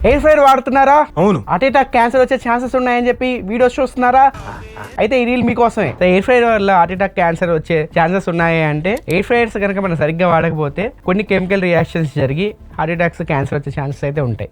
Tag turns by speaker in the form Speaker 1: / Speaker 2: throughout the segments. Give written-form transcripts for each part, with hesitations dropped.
Speaker 1: Air ఫ్రైర్ వాడుతున్నారా?
Speaker 2: అవును.
Speaker 1: Heart attack, cancer వచ్చే ఛాన్సెస్ ఉన్నాయని చెప్పి వీడియోస్ చూస్తున్నారా? అయితే ఈ రీల్ మీకోసమే. ఎయిర్ ఫ్రైర్ వల్ల హార్ట్ అటాక్, క్యాన్సర్ వచ్చే ఛాన్సెస్ ఉన్నాయి అంటే ఎయిర్ ఫ్రైర్స్ కనుక మనం సరిగ్గా వాడకపోతే కొన్ని కెమికల్ రియాక్షన్స్ జరిగి హార్ట్ అటాక్స్, క్యాన్సర్ వచ్చే ఛాన్సెస్ అయితే ఉంటాయి.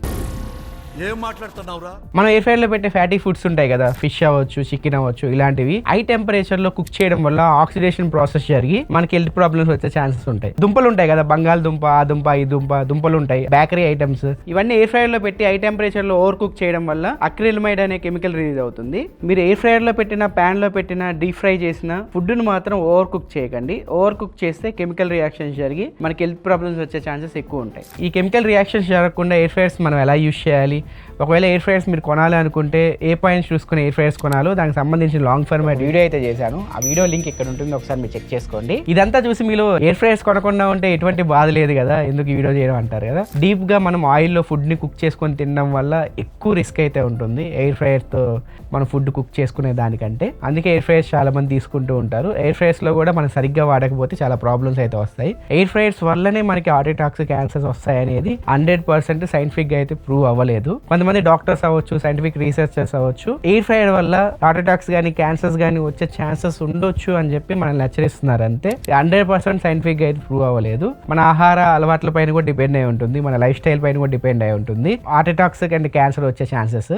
Speaker 2: ఏం మాట్లాడుతున్నావురా?
Speaker 1: మనం ఎయిర్ ఫ్రైర్ లో పెట్టే ఫ్యాటీ ఫుడ్స్ ఉంటాయి కదా, ఫిష్ అవ్వచ్చు, చికెన్ అవ్వచ్చు, ఇలాంటివి హై టెంపరేచర్ లో కుక్ చేయడం వల్ల ఆక్సిడేషన్ ప్రాసెస్ జరిగి మనకి హెల్త్ ప్రాబ్లమ్స్ వచ్చే ఛాన్సెస్ ఉంటాయి. దుంపలు ఉంటాయి కదా, బంగాళదుంప, ఆ దుంప, ఈ దుంపలు ఉంటాయి, బేకరీ ఐటమ్స్, ఇవన్నీ ఎయిర్ ఫ్రైర్ లో పెట్టి హై టెంపరేచర్ లో ఓవర్ కుక్ చేయడం వల్ల అక్రిలమైడ్ అనే కెమికల్ రిలీజ్ అవుతుంది. మీరు ఎయిర్ ఫ్రైర్ లో పెట్టిన, ప్యాన్ లో పెట్టిన, డీప్ ఫ్రై చేసిన ఫుడ్ ను మాత్రం ఓవర్ కుక్ చేయకండి. ఓవర్ కుక్ చేస్తే కెమికల్ రియాక్షన్స్ జరిగి మనకి హెల్త్ ప్రాబ్లమ్స్ వచ్చే ఛాన్సెస్ ఎక్కువ ఉంటాయి. ఈ కెమికల్ రియాక్షన్స్ జరగకుండా ఎయిర్ ఫ్రైర్స్ మనం ఎలా యూజ్ చేయాలి, ఒకవేళ ఎయిర్ ఫ్రైర్స్ మీరు కొనాలి అనుకుంటే ఏ పాయింట్స్ చూసుకుని ఎయిర్ ఫ్రైర్స్ కొనాలో దానికి సంబంధించిన లాంగ్ ఫార్మాట్ వీడియో అయితే చేశాను. ఆ వీడియో లింక్ ఇక్కడ ఉంటుంది, ఒకసారి మీరు చెక్ చేసుకోండి. ఇదంతా చూసి మీరు ఎయిర్ ఫ్రైర్స్ కొనకుండా ఉంటే ఎటువంటి బాధ లేదు కదా, ఎందుకు ఈ వీడియో చేయడం అంటారు కదా. డీప్ గా మనం ఆయిల్లో ఫుడ్ ని కుక్ చేసుకొని తినడం వల్ల ఎక్కువ రిస్క్ అయితే ఉంటుంది ఎయిర్ ఫ్రైర్స్ తో మనం ఫుడ్ కుక్ చేసుకునే దానికంటే. అందుకే ఎయిర్ ఫ్రైర్స్ చాలా మంది తీసుకుంటూ ఉంటారు. ఎయిర్ ఫ్రైర్స్ లో కూడా మనం సరిగ్గా వాడకపోతే చాలా ప్రాబ్లమ్స్ అయితే వస్తాయి. ఎయిర్ ఫ్రైర్స్ వల్లనే మనకి హార్ట్ అటాక్స్, క్యాన్సర్స్ వస్తాయి అనేది 100% సైంటిఫిక్ గా అయితే ప్రూవ్ అవ్వలేదు. కొంతమంది డాక్టర్స్ అవ్వచ్చు, సైంటిఫిక్ రీసెర్చర్స్ అవ్వచ్చు, ఎయిర్ ఫ్రైర్ వల్ల హార్ట్ అటాక్స్ కానీ, క్యాన్సర్స్ కానీ వచ్చే ఛాన్సెస్ ఉండొచ్చు అని చెప్పి మనల్ని హెచ్చరిస్తున్నారు అంతే. 100% సైంటిఫిక్ గా అయితే ప్రూవ్ అవ్వలేదు. మన ఆహార అలవాట్ల పైన కూడా డిపెండ్ అయి ఉంటుంది, మన లైఫ్ స్టైల్ పైన కూడా డిపెండ్ అయి ఉంటుంది హార్ట్ అటాక్స్ అండ్ క్యాన్సర్ వచ్చే ఛాన్సెస్.